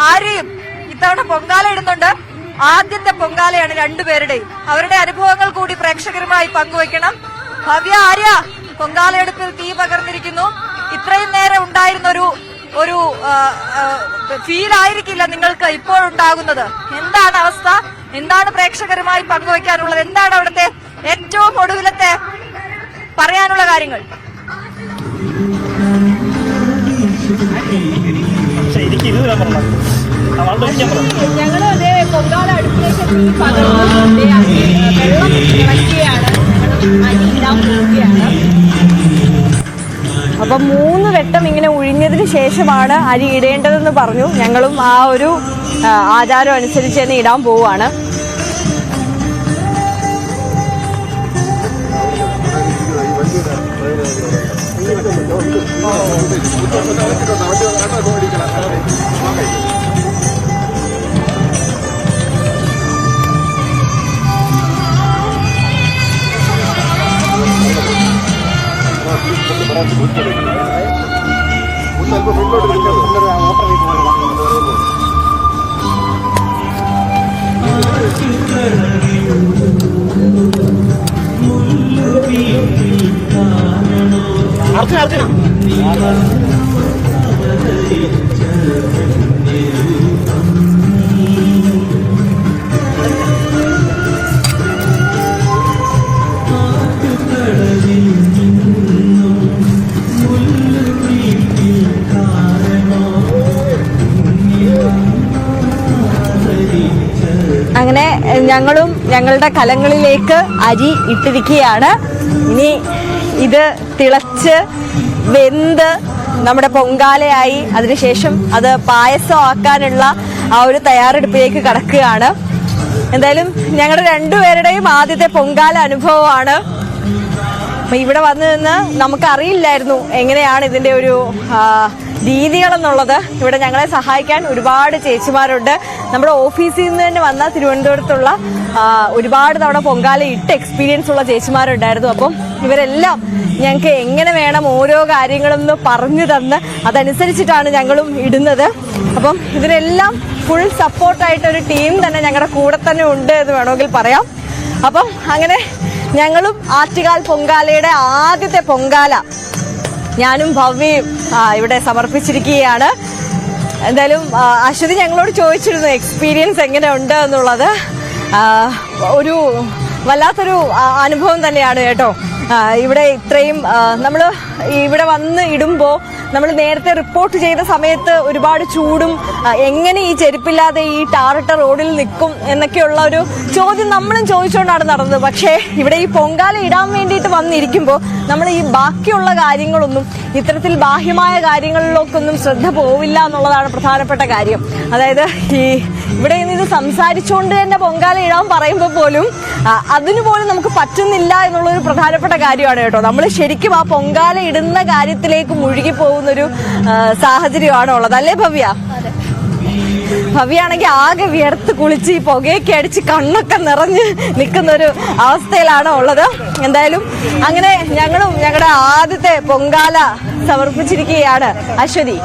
ആരെയും ഇത്തവണ പൊങ്കാല ഇടുന്നുണ്ട്. ആദ്യത്തെ പൊങ്കാലയാണ് രണ്ടുപേരുടെയും. അവരുടെ അനുഭവങ്ങൾ കൂടി പ്രേക്ഷകരുമായി പങ്കുവയ്ക്കണം. ഭവ്യ, ആര്യ, പൊങ്കാലയെടുപ്പിൽ തീ പകർന്നിരിക്കുന്നു. ഇത്രയും നേരം ഉണ്ടായിരുന്ന ഒരു ഫീൽ ആയിരിക്കില്ല നിങ്ങൾക്ക് ഇപ്പോഴുണ്ടാകുന്നത്. എന്താണ് അവസ്ഥ? എന്താണ് പ്രേക്ഷകരുമായി പങ്കുവയ്ക്കാനുള്ളത്? എന്താണ് അവിടുത്തെ ഏറ്റവും ഒടുവിലത്തെ പറയാനുള്ള കാര്യങ്ങൾ? ഞങ്ങൾ അതേ പൊങ്കാല അടുപ്പിലേക്ക് തീ പകർന്ന് വെള്ളം ഇറക്കിയാണ് അപ്പൊ 3 വെട്ടം ഇങ്ങനെ ഒഴിഞ്ഞതിന് ശേഷമാണ് അരി ഇടേണ്ടതെന്ന് പറഞ്ഞു. ഞങ്ങളും ആ ഒരു ആചാരം അനുസരിച്ച് തന്നെ ഇടാൻ പോവുകയാണ്. അങ്ങനെ ഞങ്ങളും ഞങ്ങളുടെ കലങ്ങളിലേക്ക് അരി ഇട്ടിരിക്കുകയാണ്. ഇനി ഇത് തിളച്ച് വെന്ത് നമ്മുടെ പൊങ്കാലയായി അതിനുശേഷം അത് പായസമാക്കാനുള്ള ആ ഒരു തയ്യാറെടുപ്പിലേക്ക് കടക്കുകയാണ്. എന്തായാലും ഞങ്ങളുടെ രണ്ടുപേരുടെയും ആദ്യത്തെ പൊങ്കാല അനുഭവമാണ്. അപ്പൊ ഇവിടെ വന്നു നിന്ന് നമുക്കറിയില്ലായിരുന്നു എങ്ങനെയാണ് ഇതിന്റെ ഒരു രീതികളെന്നുള്ളത്. ഇവിടെ ഞങ്ങളെ സഹായിക്കാൻ ഒരുപാട് ചേച്ചിമാരുണ്ട്. നമ്മുടെ ഓഫീസിൽ നിന്ന് തന്നെ വന്ന തിരുവനന്തപുരത്തുള്ള ഒരുപാട് തവണ പൊങ്കാല ഇട്ട് എക്സ്പീരിയൻസ് ഉള്ള ചേച്ചിമാരുണ്ടായിരുന്നു. അപ്പം ഇവരെല്ലാം ഞങ്ങൾക്ക് എങ്ങനെ വേണം ഓരോ കാര്യങ്ങളെന്ന് പറഞ്ഞു തന്ന് അതനുസരിച്ചിട്ടാണ് ഞങ്ങളും ഇടുന്നത്. അപ്പം ഇതിനെല്ലാം ഫുൾ സപ്പോർട്ടായിട്ടൊരു ടീം തന്നെ ഞങ്ങളുടെ കൂടെ തന്നെ ഉണ്ട് എന്ന് വേണമെങ്കിൽ പറയാം. അപ്പം അങ്ങനെ ഞങ്ങളും ആറ്റുകാൽ പൊങ്കാലയുടെ ആദ്യത്തെ പൊങ്കാല ഞാനും ഭവ്യയും ഇവിടെ സമർപ്പിച്ചിരിക്കുകയാണ്. എന്തായാലും അശ്വതി ഞങ്ങളോട് ചോദിച്ചിരുന്നു എക്സ്പീരിയൻസ് എങ്ങനെ ഉണ്ട് എന്നുള്ളത്. ഒരു വല്ലാത്തൊരു അനുഭവം തന്നെയാണ് കേട്ടോ. ഇവിടെ ഇത്രയും നമ്മൾ ഇവിടെ വന്ന് ഇടുമ്പോൾ നമ്മൾ നേരത്തെ റിപ്പോർട്ട് ചെയ്ത സമയത്ത് ഒരുപാട് ചൂടും എങ്ങനെ ഈ ചെരുപ്പില്ലാതെ ഈ ടാറിട്ട റോഡിൽ നിൽക്കും എന്നൊക്കെയുള്ള ഒരു ചോദ്യം നമ്മളും ചോദിച്ചുകൊണ്ടാണ് നടന്നത്. പക്ഷേ ഇവിടെ ഈ പൊങ്കാല ഇടാൻ വേണ്ടിയിട്ട് വന്നിരിക്കുമ്പോൾ നമ്മൾ ഈ ബാക്കിയുള്ള കാര്യങ്ങളൊന്നും ഇത്തരത്തിൽ ബാഹ്യമായ കാര്യങ്ങളിലേക്കൊന്നും ശ്രദ്ധ പോവില്ല എന്നുള്ളതാണ് പ്രധാനപ്പെട്ട കാര്യം. അതായത് ഈ ഇവിടെ നിന്ന് ഇത് സംസാരിച്ചുകൊണ്ട് തന്നെ പൊങ്കാല ഇടാൻ പറയുമ്പോൾ പോലും അതിനു പോലും നമുക്ക് പറ്റുന്നില്ല എന്നുള്ളൊരു പ്രധാനപ്പെട്ട കാര്യമാണ് കേട്ടോ. നമ്മൾ ശരിക്കും ആ പൊങ്കാല ഇടുന്ന കാര്യത്തിലേക്ക് മുഴുകി പോകുന്നൊരു സാഹചര്യമാണ് ഉള്ളത്, അല്ലേ ഭവ്യ? ഭവ്യാണെങ്കിൽ ആകെ വിയർത്ത് കുളിച്ച് ഈ പുകയൊക്കെ അടിച്ച് കണ്ണൊക്കെ നിറഞ്ഞ് നിൽക്കുന്ന ഒരു അവസ്ഥയിലാണ് ഉള്ളത്. എന്തായാലും അങ്ങനെ ഞങ്ങളും ഞങ്ങളുടെ ആദ്യത്തെ പൊങ്കാല സമർപ്പിച്ചിരിക്കുകയാണ്. അശ്വതി.